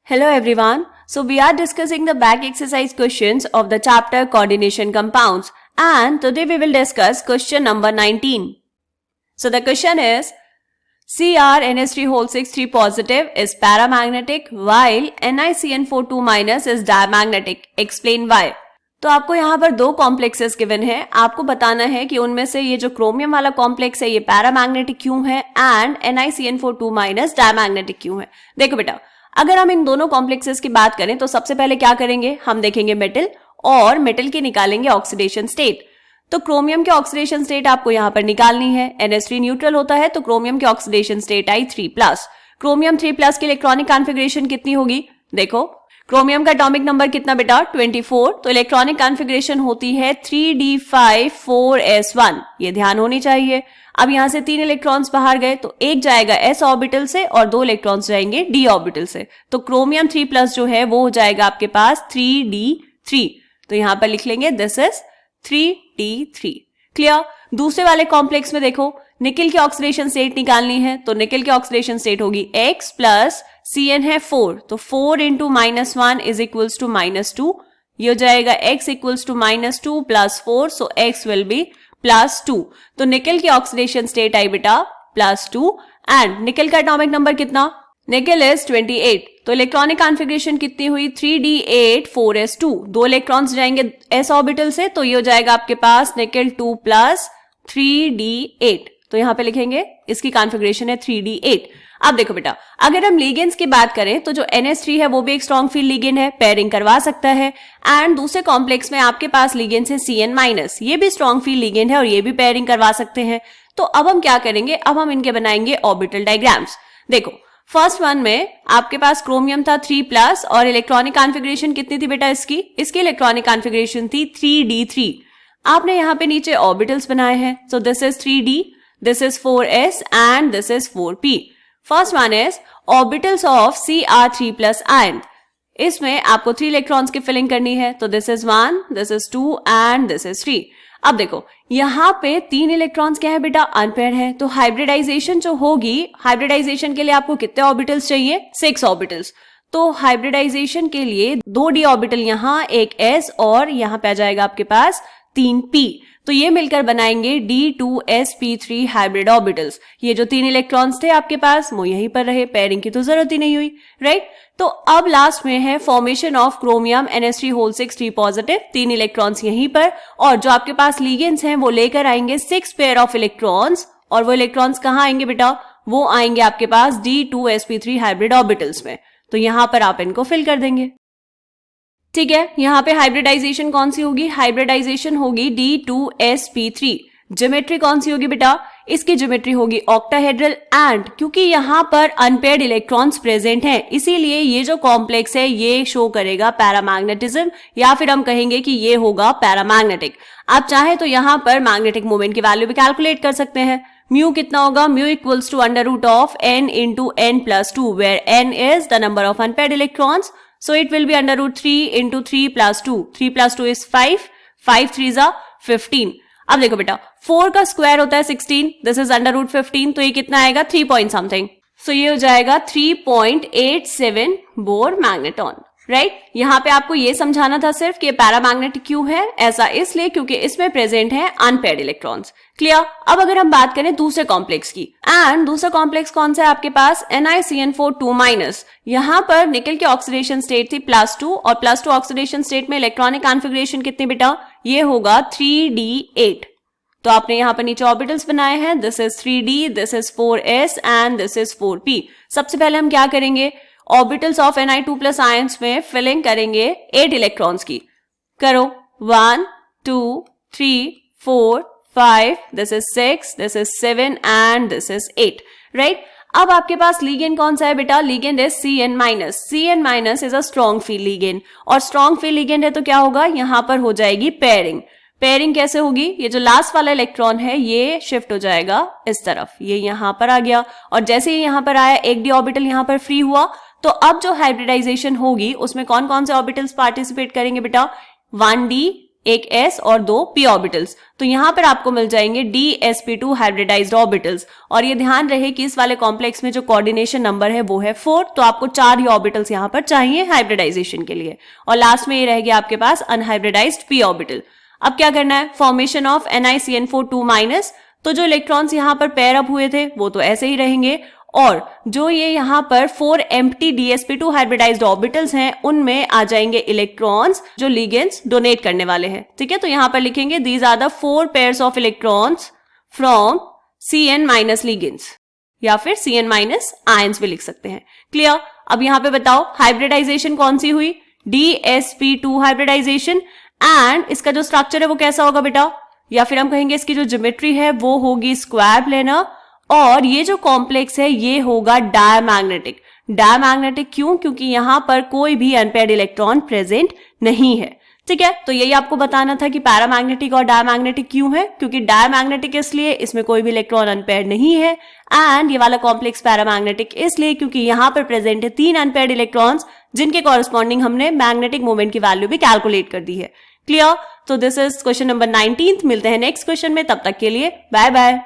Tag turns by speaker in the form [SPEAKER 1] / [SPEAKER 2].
[SPEAKER 1] Hello everyone. So we are discussing the back exercise questions of the chapter coordination compounds, and today we will discuss question number 19. So the question is CrNH3 positive is paramagnetic while NiCN4 minus is diamagnetic. Explain why. तो आपको यहाँ पर दो complexes given है, आपको बताना है कि उनमें से ये जो क्रोमियम वाला कॉम्प्लेक्स है ये पैरामैग्नेटिक क्यों है एंड NiCN4 माइनस डायमैग्नेटिक क्यों है. देखो बेटा, अगर हम इन दोनों कॉम्प्लेक्सेस की बात करें तो सबसे पहले क्या करेंगे, हम देखेंगे मेटल और मेटल की निकालेंगे ऑक्सीडेशन स्टेट. तो क्रोमियम के ऑक्सीडेशन स्टेट आपको यहाँ पर निकालनी है. NH3 न्यूट्रल होता है तो क्रोमियम के ऑक्सीडेशन स्टेट आई 3+. क्रोमियम 3+ की इलेक्ट्रॉनिक कॉन्फ़िगरेशन कितनी होगी, देखो क्रोमियम का एटॉमिक नंबर कितना बेटा 24, तो इलेक्ट्रॉनिक कॉन्फ़िगरेशन होती है 3d5 4s1. ये ध्यान होनी चाहिए. अब यहां से 3 इलेक्ट्रॉन्स बाहर गए तो एक जाएगा s ऑर्बिटल से और 2 इलेक्ट्रॉन्स जाएंगे d ऑर्बिटल से. तो क्रोमियम 3+ जो है वो हो जाएगा आपके पास 3d3. तो यहां पर लिख लेंगे दिस इज 3d3. क्लियर. दूसरे वाले कॉम्प्लेक्स में देखो, निकल की ऑक्सीडेशन स्टेट निकालनी है तो निकल की ऑक्सीडेशन स्टेट होगी x प्लस Cn है 4, तो 4 इंटू -1 इज इक्वल्स टू -2. ये हो जाएगा x equals to -2 plus 4, so x will be +2. तो निकल की ऑक्सीडेशन स्टेट आई बेटा +2 एंड निकल का एटॉमिक नंबर कितना, निकल इज 28. तो इलेक्ट्रॉनिक कॉन्फ़िगरेशन कितनी हुई 3d8 4s2. 2 इलेक्ट्रॉन्स जाएंगे s ऑर्बिटल से तो ये हो जाएगा आपके पास निकल 2 प्लस 3d8. तो यहां पे लिखेंगे इसकी कॉन्फ़िगरेशन है 3d8. अब देखो बेटा, अगर हम लिगेंड्स की बात करें तो जो NH3 है वो भी एक स्ट्रॉन्ग फील्ड लिगेंड है, पेयरिंग करवा सकता है. एंड दूसरे कॉम्प्लेक्स में आपके पास लिगेंड्स है Cn-, ये भी स्ट्रॉन्ग फील्ड लिगेंड है और ये भी पेयरिंग करवा सकते हैं. तो अब हम क्या करेंगे, अब हम इनके बनाएंगे ऑर्बिटल डायग्राम्स. देखो फर्स्ट वन में आपके पास क्रोमियम था 3+ और इलेक्ट्रॉनिक कॉन्फ़िगरेशन कितनी थी बेटा इसकी इलेक्ट्रॉनिक कॉन्फ़िगरेशन थी 3d3. आपने यहाँ पे नीचे ऑर्बिटल्स बनाए हैं. So this is 3d, this is 4s and this is 4p. First one is orbitals of Cr3+ ion. इसमें आपको 3 इलेक्ट्रॉन्स की फिलिंग करनी है. तो this is 1, this is 2 and this is 3. अब देखो यहाँ पे 3 इलेक्ट्रॉन्स क्या है बेटा अनपेयर्ड है. तो हाइब्रिडाइजेशन जो होगी, हाइब्रिडाइजेशन के लिए आपको कितने ऑर्बिटल्स चाहिए 6 ऑर्बिटल्स. तो हाइब्रिडाइजेशन के लिए 2 d ऑर्बिटल यहाँ, एक s और यहाँ पे आ जाएगा आपके पास 3p. तो ये मिलकर बनाएंगे d2sp3 हाइब्रिड ऑर्बिटल्स. ये जो 3 इलेक्ट्रॉन्स थे आपके पास वो यहीं पर रहे, पेयरिंग की तो जरूरत ही नहीं हुई, राइट. तो अब लास्ट में है formation of chromium NH3 positive, 3 electrons यहीं पर, और जो आपके पास लिगेंड्स हैं वो लेकर आएंगे 6 पेयर ऑफ इलेक्ट्रॉन्स. और वो इलेक्ट्रॉन्स कहाँ आएंगे बेटा, वो आएंगे आपके पास d2sp3 हाइब्रिड ऑर्बिटल्स में. तो यहां पर आप इनको फिल कर देंगे. ठीक है, यहाँ पे हाइब्रिडाइजेशन कौन सी होगी, हाइब्रिडाइजेशन होगी d2sp3. ज्योमेट्री कौन सी होगी बेटा, इसकी ज्योमेट्री होगी ऑक्टाहेड्रल. एंड क्योंकि यहाँ पर अनपेयर्ड इलेक्ट्रॉन्स प्रेजेंट हैं इसीलिए ये जो कॉम्प्लेक्स है ये शो करेगा पैरामैग्नेटिज्म, या फिर हम कहेंगे कि ये होगा पैरामैग्नेटिक. आप चाहे तो यहाँ पर मैग्नेटिक मोमेंट की वैल्यू भी कैलकुलेट कर सकते हैं. म्यू कितना होगा, mu equals to √n into n+2 where n is the number of unpaired electrons. So it will be √3 into 3 plus 2. 3 plus 2 is 5. 5 3s are 15. अब देखो बेटा 4 का स्क्वायर होता है 16. This is √15. तो ये कितना आएगा 3 पॉइंट समथिंग. सो ये हो जाएगा 3.87 बोर मैग्नेटॉन, राइट. यहाँ पे आपको ये समझाना था सिर्फ कि पैरामैग्नेटिक क्यों है, ऐसा इसलिए क्योंकि इसमें प्रेजेंट है अनपेयर्ड इलेक्ट्रॉन्स. क्लियर. अब अगर हम बात करें दूसरे कॉम्प्लेक्स की, एंड दूसरा कॉम्प्लेक्स कौन सा है आपके पास NiCN4 यहाँ पर निकल की ऑक्सीडेशन स्टेट थी +2 और +2 ऑक्सीडेशन स्टेट में इलेक्ट्रॉनिक कॉन्फ़िगरेशन कितनी बेटा, ये होगा 3d8. तो आपने यहाँ पर नीचे ऑर्बिटल्स बनाए हैं. This is 3d, this is 4s and this is 4p. सबसे पहले हम क्या करेंगे, ऑर्बिटल्स ऑफ Ni2+ आयंस में फिलिंग करेंगे 8 इलेक्ट्रॉन्स की. करो 1 2 3 4 5, this is 6, this is 7 and this is 8, right. अब आपके पास लिगेंड कौन सा है बेटा, लिगेंड है Cn-. Cn- is a strong field ligand, और स्ट्रॉन्ग फील्ड लिगेंड है तो क्या होगा, यहां पर हो जाएगी पेयरिंग. पेयरिंग कैसे होगी, ये जो लास्ट वाला इलेक्ट्रॉन है ये शिफ्ट हो जाएगा इस तरफ, ये यहां पर आ गया, और जैसे ही यहां पर आया एक डी ऑर्बिटल यहां पर फ्री हुआ. तो अब जो हाइब्रिडाइजेशन होगी उसमें कौन कौन से ऑर्बिटल्स पार्टिसिपेट करेंगे बेटा, 1d एक s और 2 p ऑर्बिटल्स। तो यहां पर आपको मिल जाएंगे dsp2 हाइब्रिडाइज्ड ऑर्बिटल्स। और ये ध्यान रहे कि इस वाले कॉम्प्लेक्स में जो कोऑर्डिनेशन नंबर है वो है 4, तो आपको 4 ही ऑर्बिटल्स यहां पर चाहिए हाइब्रिडाइजेशन के लिए। और लास्ट में ये रह गया आपके पास अनहाइब्रिडाइज्ड p ऑर्बिटल। अब क्या करना है, फॉर्मेशन ऑफ NiCN4 2-। तो जो इलेक्ट्रॉन्स यहां पर पेयर अप हुए थे वो तो ऐसे ही रहेंगे, और जो ये यहाँ पर 4 एम्प्टी dsp2 हाइब्रिडाइज्ड ऑर्बिटल्स हैं उनमें आ जाएंगे इलेक्ट्रॉन्स जो लिगेंड्स डोनेट करने वाले हैं। ठीक है, तो यहां पर लिखेंगे these are the 4 pairs of electrons from Cn- ligands, या फिर Cn- आयंस भी लिख सकते हैं। क्लियर। अब यहां पे बताओ हाइब्रिडाइजेशन कौन सी हुई, dsp2 हाइब्रिडाइजेशन। एंड इसका जो स्ट्रक्चर है वो कैसा होगा बेटा, या फिर हम कहेंगे इसकी जो ज्योमेट्री है वो होगी स्क्वायर प्लेनर, और ये जो कॉम्प्लेक्स है ये होगा डायमैग्नेटिक। डायमैग्नेटिक क्यों, क्योंकि यहां पर कोई भी अनपेयर्ड इलेक्ट्रॉन प्रेजेंट नहीं है। ठीक है, तो यही आपको बताना था कि पैरामैग्नेटिक और डायमैग्नेटिक क्यों है, क्योंकि डायमैग्नेटिक इसलिए इसमें कोई भी इलेक्ट्रॉन अनपेयर्ड नहीं है, एंड ये वाला कॉम्प्लेक्स पैरामैग्नेटिक इसलिए क्योंकि यहां पर प्रेजेंट है 3 अनपेयर्ड इलेक्ट्रॉन्स जिनके कॉरेस्पॉन्डिंग हमने मैग्नेटिक मोमेंट की वैल्यू भी कैलकुलेट कर दी है। क्लियर। तो दिस इज क्वेश्चन नंबर 19। मिलते हैं नेक्स्ट क्वेश्चन में, तब तक के लिए बाय बाय।